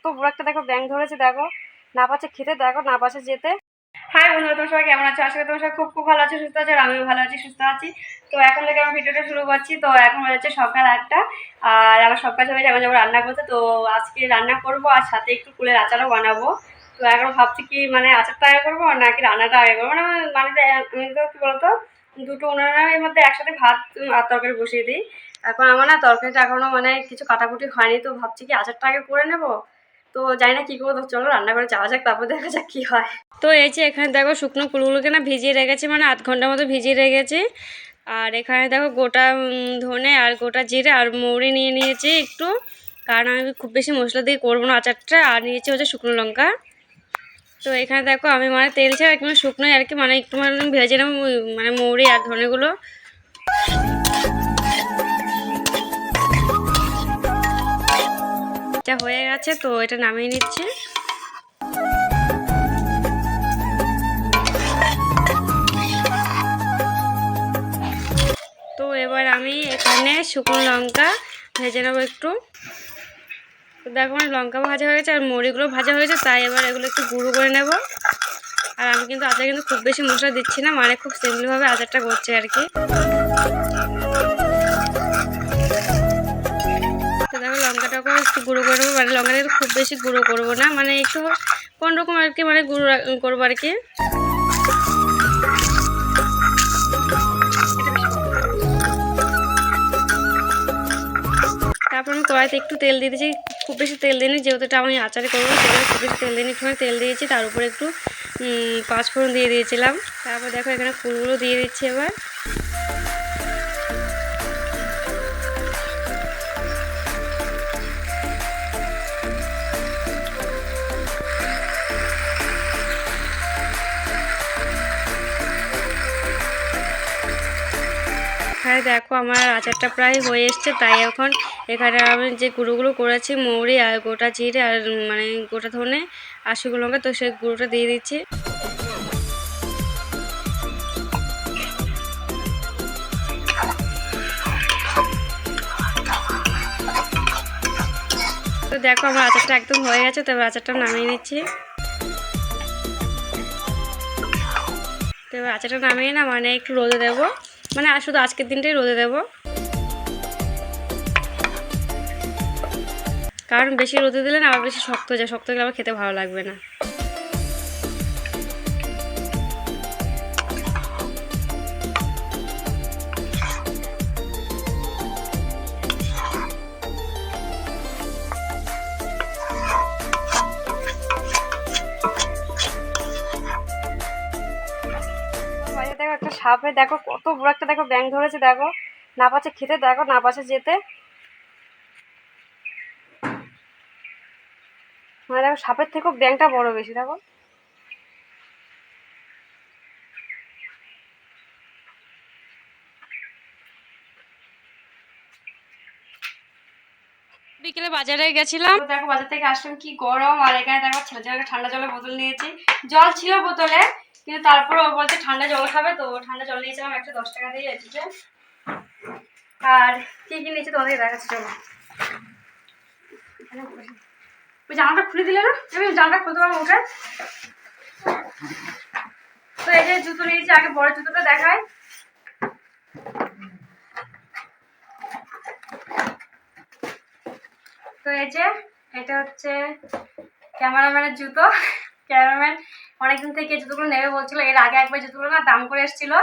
কত বড় একটা দেখো ব্যাঙ ধরেছে, দেখো না পাচ্ছে খেতে, দেখো না পাচ্ছে যেতে। হাই বন্ধুরা, তোমার সবাই কেমন আছো? আসলে তোমার সবাই খুব খুব ভালো আছো, সুস্থ আছো, আর আমিও ভালো আছি, সুস্থ আছি। তো এখন থেকে আমি ভিডিওটা শুরু করছি। তো এখন হয়ে যাচ্ছে সকাল 8টা, আর আমার সব কাজ হয়ে যাবে, যাবো রান্না করতে। তো আজকে রান্না করবো আর সাথে একটু কুলের আচারও বানাবো। তো এখন ভাবছি কি মানে আচারটা আগে করবো নাকি রান্নাটা আগে করবো, মানে মানে আমি তো কী বলতো দুটো উনানের মধ্যে একসাথে ভাত আর তরকারি বসিয়ে দিই। এখন আমার না তরকারিটা এখনো মানে কিছু কাটাকুটি হয়নি, তো ভাবছি কি আচারটা আগে করে নেবো। তো জানি না কী করবো, তো চলো রান্না করে যাওয়া যাক, তারপর দেখা যাক কী হয়। তো এই যে এখানে দেখো শুকনো কুলগুলোকে না ভিজিয়ে রেখেছি, মানে আধ ঘন্টার মতো ভিজিয়ে রেখেছি। আর এখানে দেখো গোটা ধনে আর গোটা জিরে আর মৌরি নিয়ে নিয়েছি একটু, কারণ আমি খুব বেশি মশলা দিয়ে করবো না আচারটা। আর নিয়েছি হচ্ছে শুকনো লঙ্কা। তো এখানে দেখো আমি মানে তেল ছাড়া একটু শুকনোই আর কি, মানে একটু মানে ভেজে নেবো মানে মৌরি আর ধনেগুলো। এটা হয়ে গেছে, তো এটা নামিয়ে নিচ্ছি। তো এবার আমি এখানে শুকনো লঙ্কা ভেজে নেবো একটু। তো দেখো মানে লঙ্কা ভাজা হয়ে গেছে আর মরিগুলো ভাজা হয়েছে, তাই এবার এগুলো একটু গুঁড়ো করে নেব। আর আমি কিন্তু আচার কিন্তু খুব বেশি মশলা দিচ্ছি না, মানে খুব সিম্পলভাবে আচারটা করছি আর কি। তো দেখো লঙ্কাটাকেও একটু গুঁড়ো করে নেবো, মানে লঙ্কাটা খুব বেশি গুঁড়ো করবো না, মানে একটু কোনোরকম আর কি, মানে গুঁড়ো করবো আর কি। তারপর আমি কড়াইতে একটু তেল দিয়ে দিয়েছি, খুব বেশি তেল দিইনি, যেহেতু এটা আমি আচারে করবো সেটা খুব বেশি তেল দিইনি, একটুখানি তেল দিয়েছি। তার উপরে একটু পাঁচফোড়ন দিয়ে দিয়েছিলাম। তারপর দেখো এখানে ফুলগুলো দিয়ে দিচ্ছি এবার। এখানে দেখো আমার আচারটা প্রায় হয়ে এসছে, তাই এখন এখানে আমি যে গুঁড়োগুলো করেছি মৌরি আর গোটা জিরে আর মানে গোটা ধনে আর শুকনো লঙ্কা, তো সেই গুঁড়োটা দিয়ে দিচ্ছি। তো দেখো আমার আচারটা একদম হয়ে গেছে, তো এবার আচারটা নামিয়ে নিচ্ছি। তো এবার আচারটা নামিয়ে না মানে একটু রোদে দেবো, মানে শুধু আজকের দিনটাই রোদে দেবো, কারণ বেশি রোদে দিলে না আবার বেশি শক্ত হয়ে যায়, শক্ত হলে আবার খেতে ভালো লাগবে না। দেখো একটা সাপে দেখো কত বড় একটা দেখো ব্যাঙ ধরেছে, দেখো না পাচ্ছে খেতে, দেখো না পাচ্ছে যেতে। মানে দেখো সাপের থেকেও ব্যাঙটা বড় বেশি, দেখো। বিকেলে বাজারে গেছিলাম, দেখো বাজার থেকে আসলাম, কি গরম। আর এখানে দেখো ছেলের জন্য ঠান্ডা জলের বোতল নিয়েছি, জল ছিল বোতলে কিন্তু তারপরে ও বলছে ঠান্ডা জল খাবে, তো ঠান্ডা জল নিয়েছিলাম 110 টাকা দিয়ে এসেছে। আর কি কি নিয়েছি তোমাদের দেখাচ্ছি, চলো। ওই জামাটা খুলে দিলে না, আমি জামাটা খুলতে পারবো ওকে। তো এই যে জুতো নিয়েছি, আগে বড় জুতোটা দেখায়। তো এই যে এটা হচ্ছে ক্যামেরাম্যানের জুতো। ক্যামেরাম্যান অনেকদিন থেকে জুতোগুলো নেবে বলছিল, এর আগে একবার জুতোগুলো না দাম করে এসেছিল,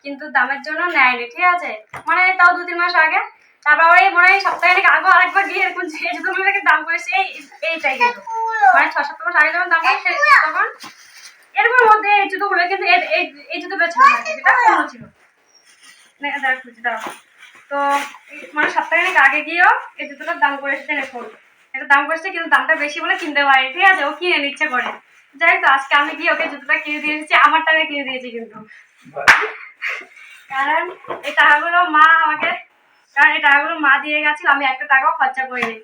কিন্তু দামের জন্য নেয়নি, ঠিক আছে, মানে তাও 2-3 মাস আগে। তারপর আবার এই মনে হয় সপ্তাহে আগে আরেকবার গিয়ে এরকম যে জুতোগুলো থেকে দাম করেছে এইটাই, কিন্তু মানে 6-7 মাস আগে যখন দাম করেছে তখন এরকম মধ্যে এই জুতোগুলো, কিন্তু এই জুতোটা ছিল না, এটা অন্য ছিল। তো মানে সপ্তাহখানেক আগে গিয়েও এই জুতোটার দাম করে এসেছে, দেখুন এটা দাম করেছে, কিন্তু দামটা বেশি বলে কিনতে পারি, ঠিক আছে, ও কিনে নিচ্ছে করে। যাই তো আজকে আমি গিয়ে ওকে জুতোটা কিনে দিয়ে এসেছি, আমার টাকায় কিনে দিয়েছি কিন্তু, কারণ এই টাকাগুলো মা আমাকে, কারণ এই টাকাগুলো মা দিয়ে গেছিল, আমি একটা টাকাও খরচা করিনি।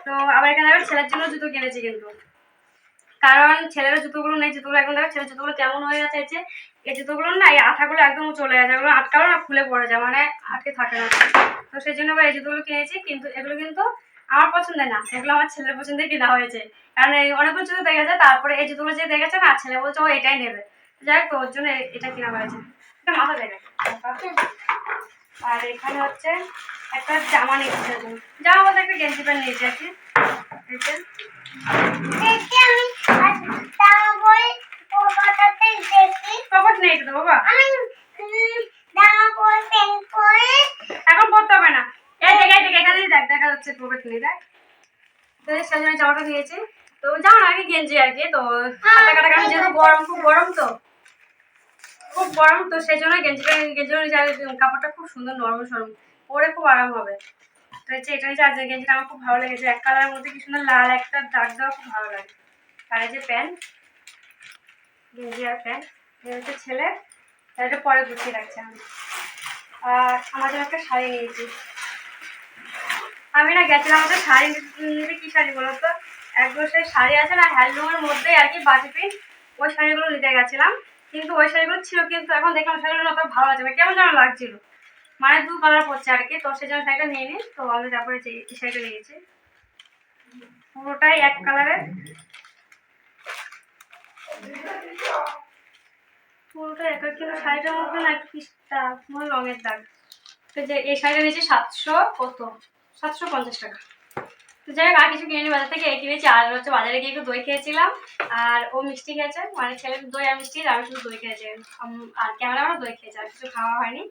তো আবার এখানে আবার ছেলের জন্য জুতো কিনেছি কিন্তু, কারণ ছেলের জুতোগুলো নেই, জুতোগুলো এখন দেখো ছেলের জুতোগুলো কেমন হয়ে গেছে, এই জুতোগুলো না এই আঠাগুলো একদম চলে গেছে, এগুলো আটকালো না খুলে পড়ে যায়, মানে আটকে থাকে না। তো সেই জন্য আবার এই জুতোগুলো কিনেছি, কিন্তু এগুলো কিন্তু আমার পছন্দের না, এগুলো আমার ছেলের পছন্দে কিনা হয়েছে। কারণ এই অনেকগুলো জুতো দেখেছে, তারপরে এই জুতোগুলো যে দেখেছে না, ছেলে বলছে ও এটাই নেবে। যাই হোক, তো ওর জন্য এটা কিনা হয়েছে। এটা মাথা দেখে। আর এখানে হচ্ছে একটা জামা নিয়েছি, জামা বলতে একটা গেঞ্জি প্যান্ট নিয়েছি আর কি। পকেট নেই তো বাবা, এখন পড়তে হবে না। এই দেখ এখানে দেখ, দেখা যাচ্ছে পকেট নেই, দেখ। তো সেই জন্য জামাটা নিয়েছি। তো জামা আগে গেঞ্জি আর কি। তো হাতা কাটা কারণ যেহেতু গরম, খুব গরম, তো খুব গরম, তো সেই জন্য কাপড়টা খুব সুন্দর, নরম সরম, পরে খুব আরাম হবে। তো হচ্ছে এটা হচ্ছে আজকের গেঞ্জিটা, আমার খুব ভালো লেগেছে। এক কালারের মধ্যে কি সুন্দর লাল একটা দাগ দেওয়া, খুব ভালো লাগে। আর এই যে প্যান্ট, গেঞ্জি আর প্যান্ট, এটা হচ্ছে ছেলে। এটা পরে গুছিয়ে রাখছি আমি। আর আমার জন্য একটা শাড়ি নিয়েছি। আমি না গেছিলাম আমাদের শাড়ি নিতে। কি শাড়ি বলো তো, এক বছরের শাড়ি আছে না হ্যান্ডলুমের মধ্যেই আর কি, বাটি প্রিন্ট, ওই শাড়িগুলো নিতে গেছিলাম। কিন্তু ওই শাড়িগুলো ছিল, কিন্তু এখন দেখলাম শাড়িগুলো অত ভালো লাগছে না, কেমন যেন লাগছিল। মানে দু কালার পড়ছে আর কি। তো সেই জন্য শাড়িটা নিয়ে নিই। তো আমি তারপরে এই শাড়িটা নিয়েছি, পুরোটাই এক কালারের, পুরোটাই এক। কিন্তু শাড়িটার মধ্যে না একটু পিস্তা কোনো রঙের দাগ। তো যে এই শাড়িটা নিয়েছি 750 টাকা। তো যাই হোক, আর কিছু কিনে বাজার থেকে এই কিনেছি। আর হচ্ছে বাজারে গিয়ে একটু দই খেয়েছিলাম। আর ও মিষ্টি খেয়েছে, মানে ছেলে দই আর মিষ্টি, আমি শুধু দই খেয়েছি। আর ক্যামেরা দই খেয়েছে, আর কিছু খাওয়া হয়নি।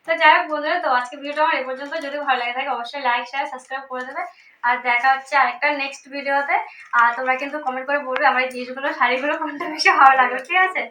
তো যাই হোক বন্ধুরা, তো আজকে ভিডিওটা আমার এ পর্যন্ত। যদি ভালো লাগে থাকে অবশ্যই লাইক শেয়ার সাবস্ক্রাইব করে দেবে। আর দেখা হচ্ছে আরেকটা নেক্সট ভিডিওতে। আর তোমরা কিন্তু কমেন্ট করে বলবে আমার এই জিনিসগুলো, শাড়িগুলো কোনটা বেশি ভালো লাগবে, ঠিক আছে?